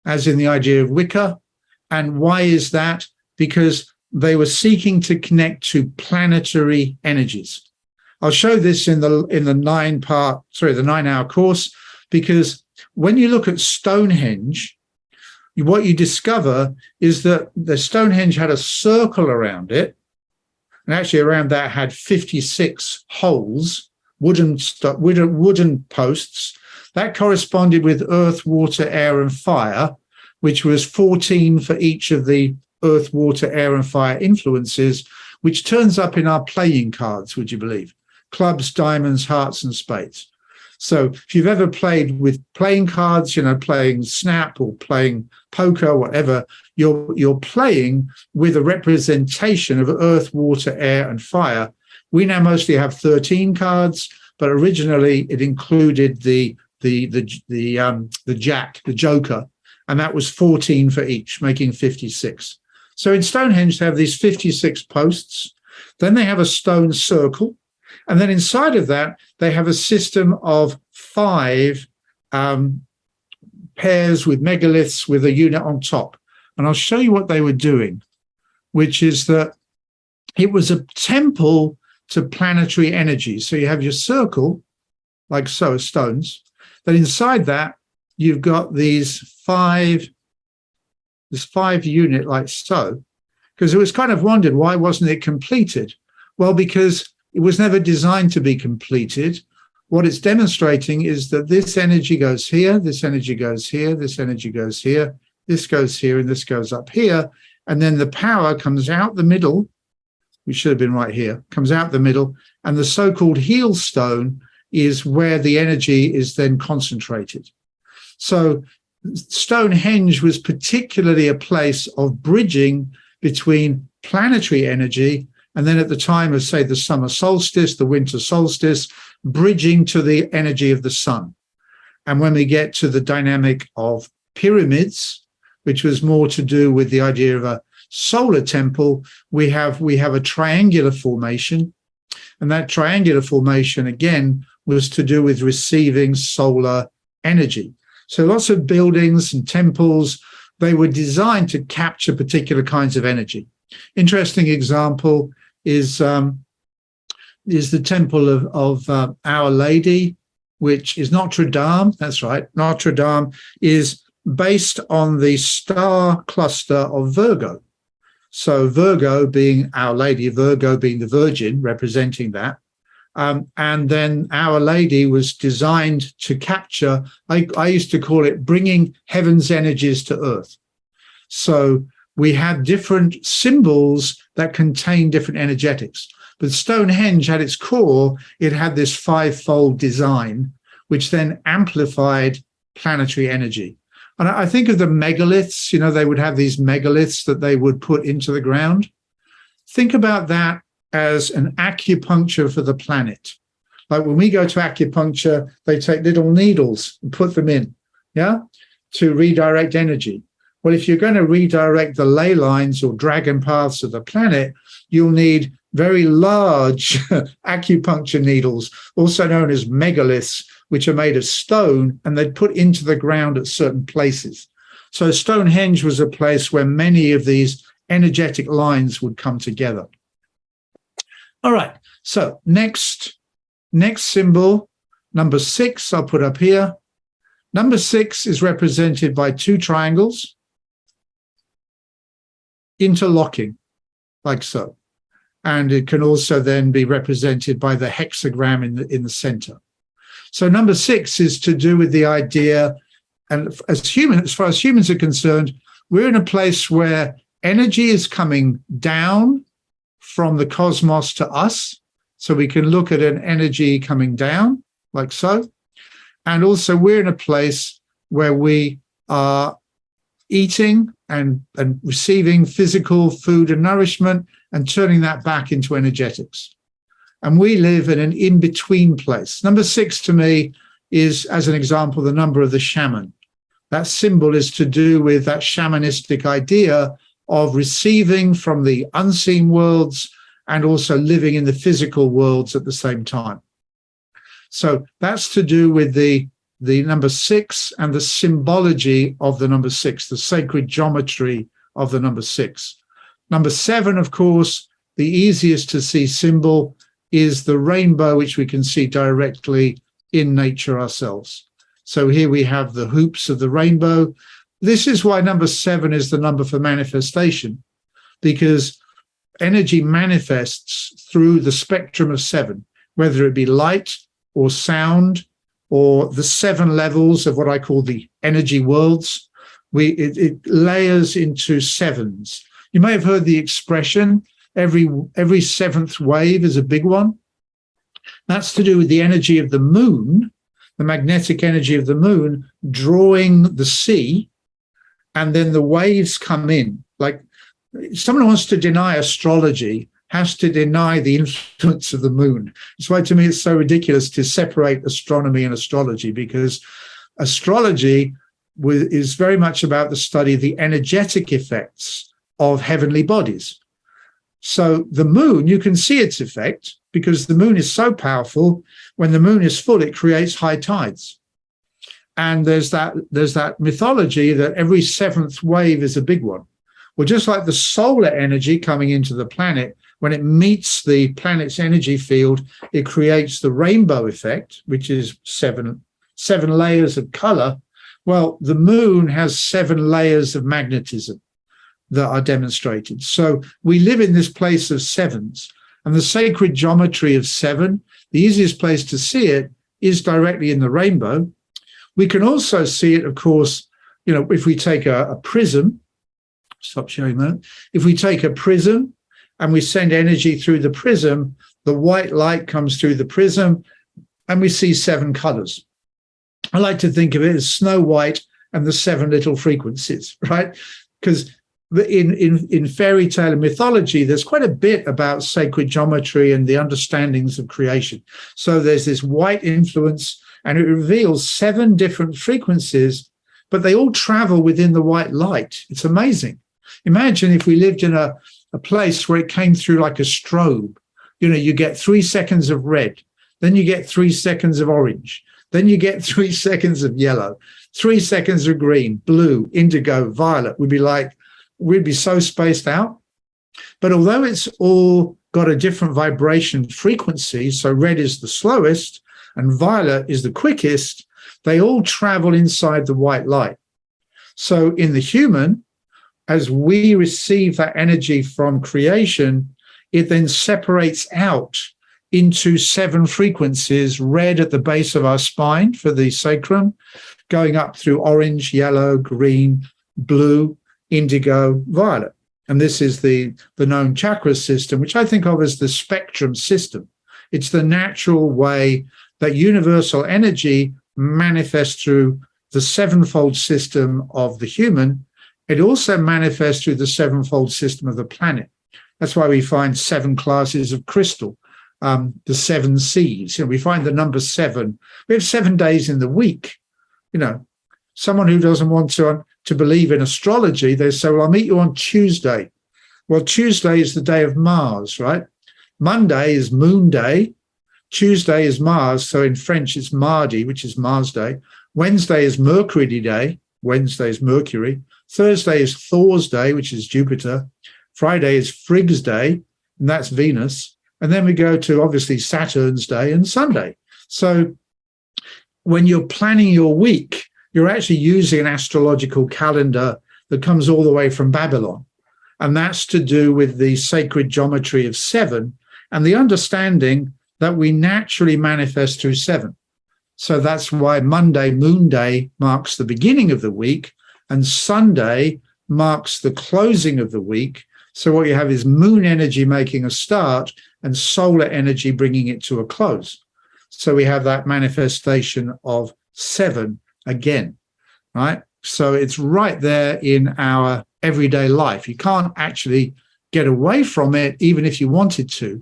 as in the idea of Wicca. And why is that? Because they were seeking to connect to planetary energies. I'll show this in the 9-hour course, because when you look at Stonehenge, what you discover is that the Stonehenge had a circle around it, and actually around that had 56 holes, wooden posts. That corresponded with earth, water, air, and fire, which was 14 for each of the earth, water, air, and fire influences, which turns up in our playing cards, would you believe? Clubs, diamonds, hearts, and spades. So if you've ever played with playing cards, playing Snap or playing poker, whatever, you're playing with a representation of earth, water, air, and fire. We now mostly have 13 cards, but originally it included the jack, the joker, and that was 14 for each, making 56. So in Stonehenge, they have these 56 posts. Then they have a stone circle. And then inside of that, they have a system of 5 pairs with megaliths with a unit on top. And I'll show you what they were doing, which is that it was a temple to planetary energy. So you have your circle, like so, stones. Then inside that, you've got this 5 unit like so, because it was kind of wondered, why wasn't it completed? Well, because it was never designed to be completed. What it's demonstrating is that this energy goes here, this energy goes here, this energy goes here, this goes here, and this goes up here. And then the power comes out the middle, which should have been right here, comes out the middle, and the so-called heel stone is where the energy is then concentrated. So Stonehenge was particularly a place of bridging between planetary energy and then at the time of, say, the summer solstice, the winter solstice, bridging to the energy of the sun. And when we get to the dynamic of pyramids, which was more to do with the idea of a solar temple, we have a triangular formation. And that triangular formation, again, was to do with receiving solar energy. So lots of buildings and temples, they were designed to capture particular kinds of energy. Interesting example is the temple of Our Lady, which is Notre Dame. That's right. Notre Dame is based on the star cluster of Virgo. So Virgo being Our Lady, Virgo being the Virgin, representing that. And then Our Lady was designed to capture, I used to call it bringing heaven's energies to earth. So we had different symbols that contain different energetics. But Stonehenge at its core, it had this 5-fold design, which then amplified planetary energy. And I think of the megaliths, they would have these megaliths that they would put into the ground. Think about that as an acupuncture for the planet. Like when we go to acupuncture, they take little needles and put them in, to redirect energy. Well, if you're going to redirect the ley lines or dragon paths of the planet, you'll need very large acupuncture needles, also known as megaliths, which are made of stone, and they'd put into the ground at certain places. So Stonehenge was a place where many of these energetic lines would come together. All right, so next symbol, number 6, I'll put up here. Number 6 is represented by 2 triangles interlocking, like so. And it can also then be represented by the hexagram in the center. So number 6 is to do with the idea, and as far as humans are concerned, we're in a place where energy is coming down from the cosmos to us. So we can look at an energy coming down, like so. And also we're in a place where we are eating and receiving physical food and nourishment and turning that back into energetics. And we live in an in-between place. Number 6 to me is, as an example, the number of the shaman. That symbol is to do with that shamanistic idea of receiving from the unseen worlds and also living in the physical worlds at the same time. So that's to do with the number 6 and the symbology of the number 6, the sacred geometry of the number 6. Number 7, of course, the easiest to see symbol is the rainbow, which we can see directly in nature ourselves. So here we have the hoops of the rainbow. This is why number 7 is the number for manifestation, because energy manifests through the spectrum of 7, whether it be light or sound or the 7 levels of what I call the energy worlds. It layers into 7s. You may have heard the expression, every 7th wave is a big one. That's to do with the energy of the moon, the magnetic energy of the moon drawing the sea, and then the waves come in. Like someone who wants to deny astrology has to deny the influence of the moon. That's why to me it's so ridiculous to separate astronomy and astrology, because astrology is very much about the study of the energetic effects of heavenly bodies. So the moon, you can see its effect because the moon is so powerful. When the moon is full, it creates high tides. And there's that mythology that every seventh wave is a big one. Well, just like the solar energy coming into the planet, when it meets the planet's energy field, it creates the rainbow effect, which is seven layers of color. Well, the moon has 7 layers of magnetism that are demonstrated. So we live in this place of sevens, and the sacred geometry of 7, the easiest place to see it is directly in the rainbow. We can also see it, of course, if we take a prism, stop showing that. If we take a prism and we send energy through the prism, the white light comes through the prism and we see 7 colors. I like to think of it as Snow White and the 7 little frequencies, right? Because in fairy tale and mythology, there's quite a bit about sacred geometry and the understandings of creation. So there's this white influence, and it reveals 7 different frequencies, but they all travel within the white light. It's amazing. Imagine if we lived in a place where it came through like a strobe. You get 3 seconds of red, then you get 3 seconds of orange, then you get 3 seconds of yellow, 3 seconds of green, blue, indigo, violet. We'd be so spaced out. But although it's all got a different vibration frequency, so red is the slowest and violet is the quickest, they all travel inside the white light. So in the human, as we receive that energy from creation, it then separates out into 7 frequencies, red at the base of our spine for the sacrum, going up through orange, yellow, green, blue, indigo, violet. And this is the known chakra system, which I think of as the spectrum system. It's the natural way that universal energy manifests through the 7-fold system of the human. It also manifests through the 7-fold system of the planet. That's why we find 7 classes of crystal, the 7 seas. We find the number 7. We have 7 days in the week. Someone who doesn't want to believe in astrology, they say, well, I'll meet you on Tuesday. Well, Tuesday is the day of Mars, right? Monday is Moon Day. Tuesday is Mars. So in French, it's Mardi, which is Mars Day. Wednesday is Mercury Day. Wednesday is Mercury. Thursday is Thor's Day, which is Jupiter. Friday is Frigg's Day, and that's Venus. And then we go to, obviously, Saturn's Day and Sunday. So when you're planning your week, you're actually using an astrological calendar that comes all the way from Babylon. And that's to do with the sacred geometry of 7 and the understanding that we naturally manifest through 7. So that's why Monday, Moon Day, marks the beginning of the week, and Sunday marks the closing of the week. So what you have is moon energy making a start and solar energy bringing it to a close. So we have that manifestation of 7 again, right? So it's right there in our everyday life. You can't actually get away from it, even if you wanted to.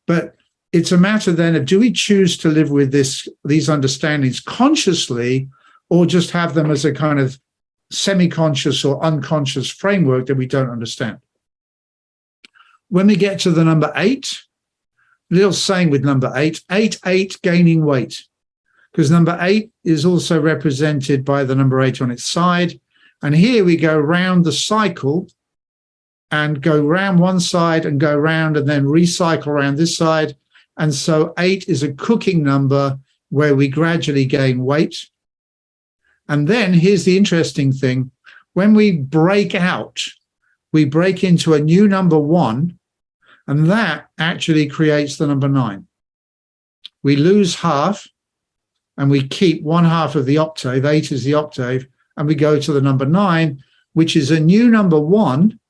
But it's a matter then of, do we choose to live with these understandings consciously, or just have them as a kind of semi-conscious or unconscious framework that we don't understand? When we get to the number 8, little saying with number 8, 8, gaining weight. Because number 8 is also represented by the number 8 on its side. And here we go round the cycle and go round one side and go round and then recycle around this side. And so 8 is a cooking number where we gradually gain weight. And then here's the interesting thing. When we break out, we break into a new number 1, and that actually creates the number 9. We lose half, and we keep 1/2 of the octave. 8 is the octave, and we go to the number 9, which is a new number 1,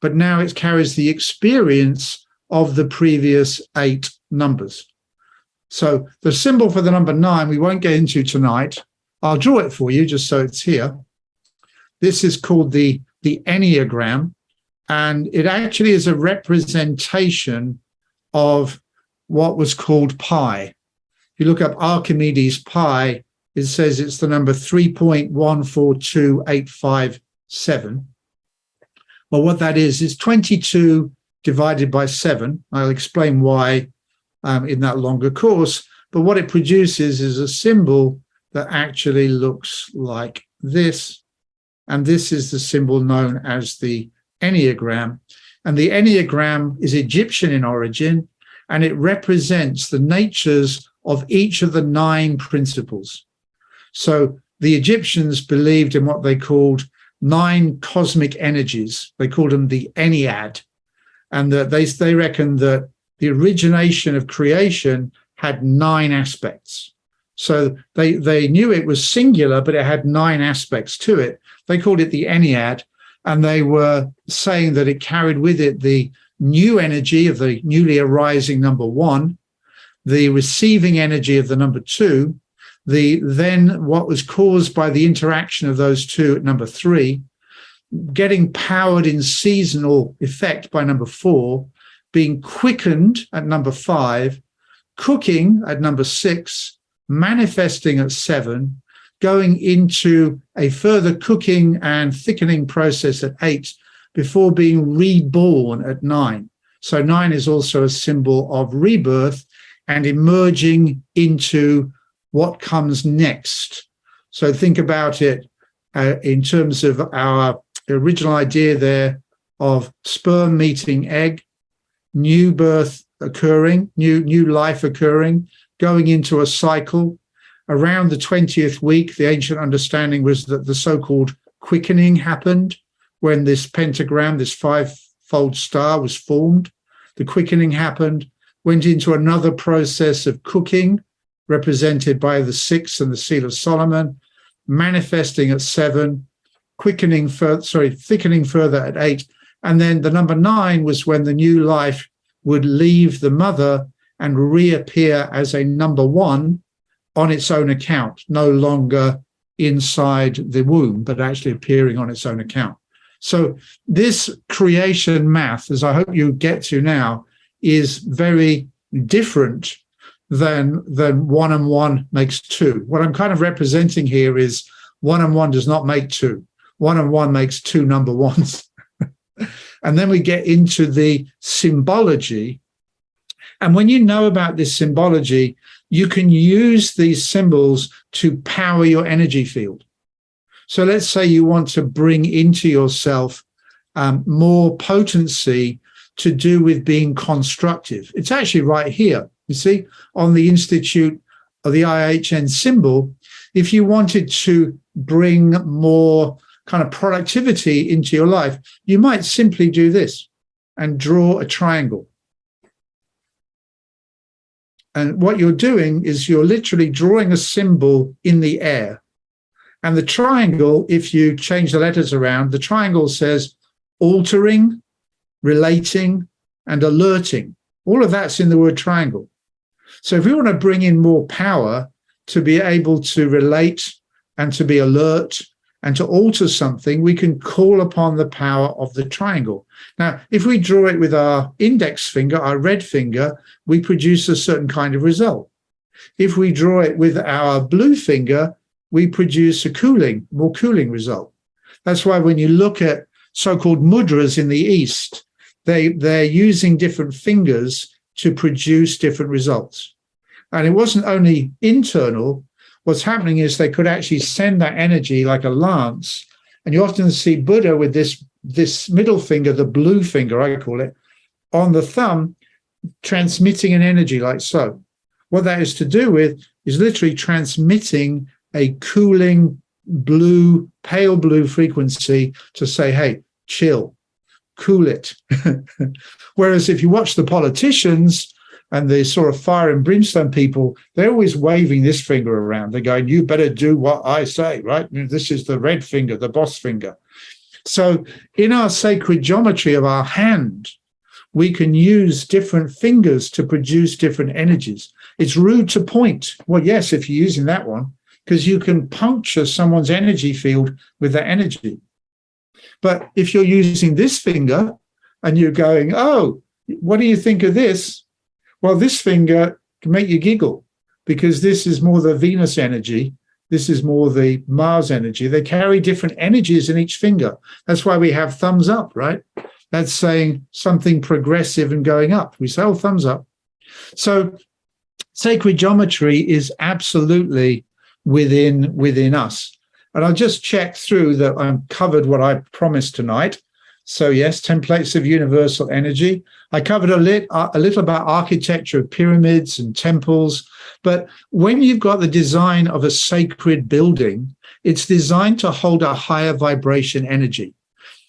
but now it carries the experience of the previous 8 numbers. So the symbol for the number 9, we won't get into tonight. I'll draw it for you just so it's here. This is called the Enneagram, and it actually is a representation of what was called pi. If you look up Archimedes' pi, it says it's the number 3.142857. Well, what that is 22 divided by 7. I'll explain why in that longer course. But what it produces is a symbol that actually looks like this. And this is the symbol known as the Enneagram. And the Enneagram is Egyptian in origin, and it represents the natures of each of the 9 principles. So the Egyptians believed in what they called 9 cosmic energies. They called them the Ennead. And that they reckoned that the origination of creation had 9 aspects. So they knew it was singular, but it had 9 aspects to it. They called it the Ennead, and they were saying that it carried with it the new energy of the newly arising number 1, the receiving energy of the number 2, then what was caused by the interaction of those 2 at number 3, getting powered in seasonal effect by number 4, being quickened at number 5, cooking at number 6, manifesting at 7, going into a further cooking and thickening process at 8, before being reborn at 9. So 9 is also a symbol of rebirth and emerging into what comes next. So think about it in terms of our original idea there of sperm meeting egg, new birth occurring, new life occurring, going into a cycle. Around the 20th week, the ancient understanding was that the so-called quickening happened when this pentagram, this 5-fold star, was formed. The quickening happened, went into another process of cooking, represented by the 6 and the Seal of Solomon, manifesting at 7, thickening further at 8. And then the number 9 was when the new life would leave the mother and reappear as a number 1 on its own account, no longer inside the womb, but actually appearing on its own account. So this creation math, as I hope you get to now, is very different than 1 and 1 makes 2. What I'm kind of representing here is 1 and 1 does not make 2. 1 and 1 makes 2 number 1s. And then we get into the symbology. And when you know about this symbology, you can use these symbols to power your energy field. So let's say you want to bring into yourself more potency to do with being constructive. It's actually right here, you see, on the Institute of the IHN symbol. If you wanted to bring more kind of productivity into your life, you might simply do this and draw a triangle. And what you're doing is you're literally drawing a symbol in the air. And the triangle, if you change the letters around, the triangle says altering, relating, and alerting. All of that's in the word triangle. So if we want to bring in more power to be able to relate and to be alert and to alter something, we can call upon the power of the triangle. Now, if we draw it with our index finger, our red finger, we produce a certain kind of result. If we draw it with our blue finger, we produce a more cooling result. That's why when you look at so-called mudras in the East, they're using different fingers to produce different results. And it wasn't only internal. What's happening is they could actually send that energy like a lance. And you often see Buddha with this middle finger, the blue finger, I call it, on the thumb, transmitting an energy like so. What that is to do with is literally transmitting a cooling blue, pale blue frequency to say, hey, chill, cool it. Whereas if you watch the politicians and the sort of fire and brimstone people, they're always waving this finger around. They're going, you better do what I say, right? This is the red finger, the boss finger. So in our sacred geometry of our hand, we can use different fingers to produce different energies. It's rude to point. Well, yes, if you're using that one, because you can puncture someone's energy field with that energy. But if you're using this finger and you're going, oh, what do you think of this? Well, this finger can make you giggle because this is more the Venus energy. This is more the Mars energy. They carry different energies in each finger. That's why we have thumbs up, right? That's saying something progressive and going up. We say, oh, thumbs up. So sacred geometry is absolutely within us. And I'll just check through that I've covered what I promised tonight. So yes, templates of universal energy. I covered a little about architecture of pyramids and temples. But when you've got the design of a sacred building, it's designed to hold a higher vibration energy.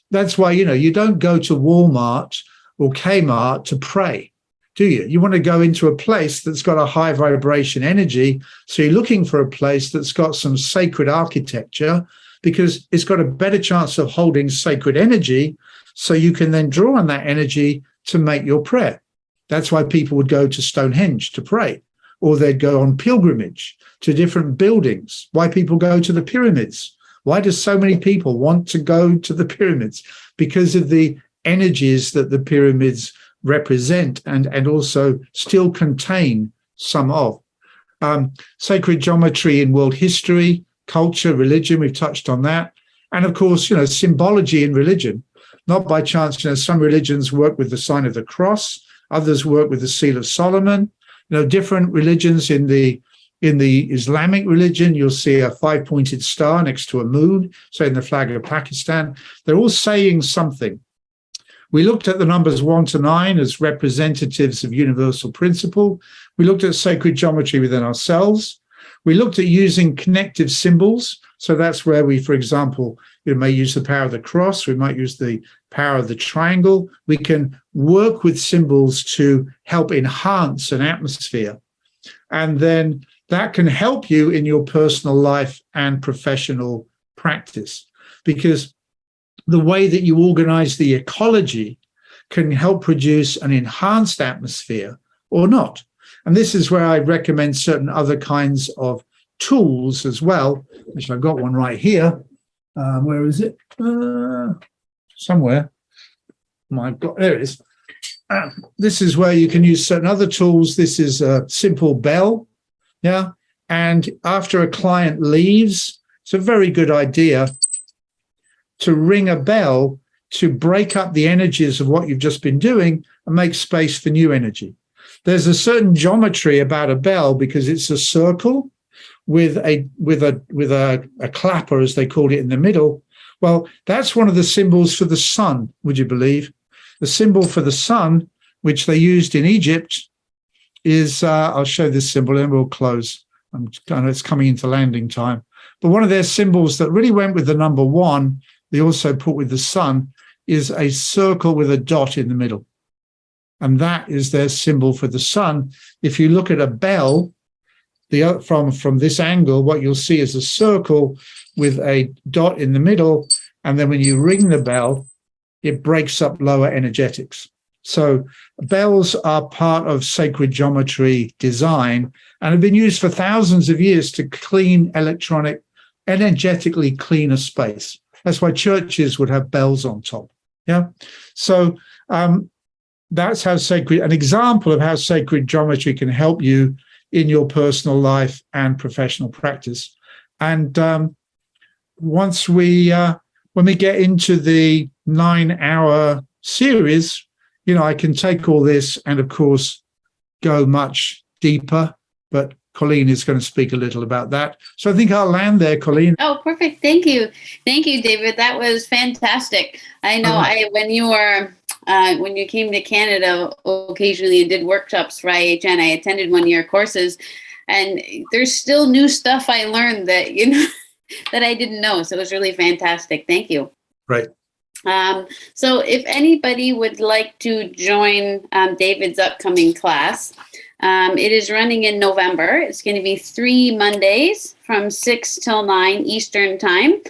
That's why, you don't go to Walmart or Kmart to pray, do you? You want to go into a place that's got a high vibration energy. So you're looking for a place that's got some sacred architecture because it's got a better chance of holding sacred energy. So you can then draw on that energy to make your prayer. That's why people would go to Stonehenge to pray, or they'd go on pilgrimage to different buildings. Why people go to the pyramids? Why do so many people want to go to the pyramids? Because of the energies that the pyramids represent and also still contain some of. Sacred geometry in world history, culture, religion, we've touched on that. And of course, symbology in religion. Not by chance, some religions work with the sign of the cross, others work with the seal of Solomon. Different religions in the Islamic religion, you'll see a 5-pointed star next to a moon, so in the flag of Pakistan. They're all saying something. We looked at the numbers 1 to 9 as representatives of universal principle. We looked at sacred geometry within ourselves. We looked at using connective symbols. So that's where we, for example, may use the power of the cross. We might use the power of the triangle. We can work with symbols to help enhance an atmosphere. And then that can help you in your personal life and professional practice, because the way that you organize the ecology can help produce an enhanced atmosphere or not. And this is where I recommend certain other kinds of tools as well, which I've got one right here. Where is it? Somewhere. My God, there it is. This is where you can use certain other tools. This is a simple bell. Yeah. And after a client leaves, it's a very good idea to ring a bell to break up the energies of what you've just been doing and make space for new energy. There's a certain geometry about a bell because it's a circle with a clapper, as they called it, in the middle. Well, that's one of the symbols for the sun, would you believe? The symbol for the sun, which they used in Egypt, is, I'll show this symbol and we'll close. I know it's coming into landing time. But one of their symbols that really went with the number 1, they also put with the sun, is a circle with a dot in the middle. And that is their symbol for the sun. If you look at a bell, from this angle, what you'll see is a circle with a dot in the middle. And then when you ring the bell, it breaks up lower energetics. So bells are part of sacred geometry design and have been used for thousands of years to clean energetically clean a space. That's why churches would have bells on top. Yeah. So that's how an example of how sacred geometry can help you in your personal life and professional practice. And when we get into the 9-hour series, I can take all this and, of course, go much deeper. But Colleen is going to speak a little about that. So I think I'll land there, Colleen. Oh, perfect. Thank you. Thank you, David. That was fantastic. I know when you came to Canada occasionally and did workshops for IHN, I attended one of your courses, and there's still new stuff I learned that, that I didn't know. So it was really fantastic. Thank you. Right. So if anybody would like to join David's upcoming class, it is running in November. It's going to be 3 Mondays from 6 till 9 Eastern time.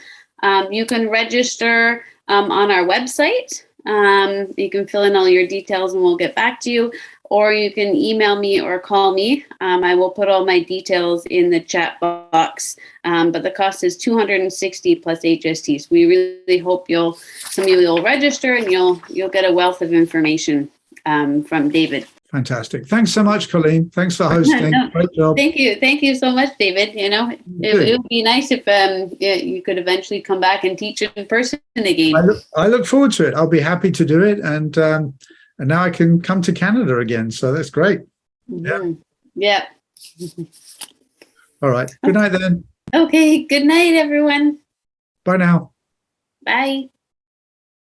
You can register on our website. You can fill in all your details and we'll get back to you, or you can email me or call me. I will put all my details in the chat box, but the cost is $260 plus HSTs. We really hope some of you will register and you'll get a wealth of information from David. Fantastic. Thanks so much, Colleen. Thanks for hosting. No, Great job. thank you so much, David. It would be nice if you could eventually come back and teach in person again. I look forward to it. I'll be happy to do it, and now I can come to Canada again. So that's great. Yeah. All right. Good night then. Okay. Good night, everyone. Bye now. Bye.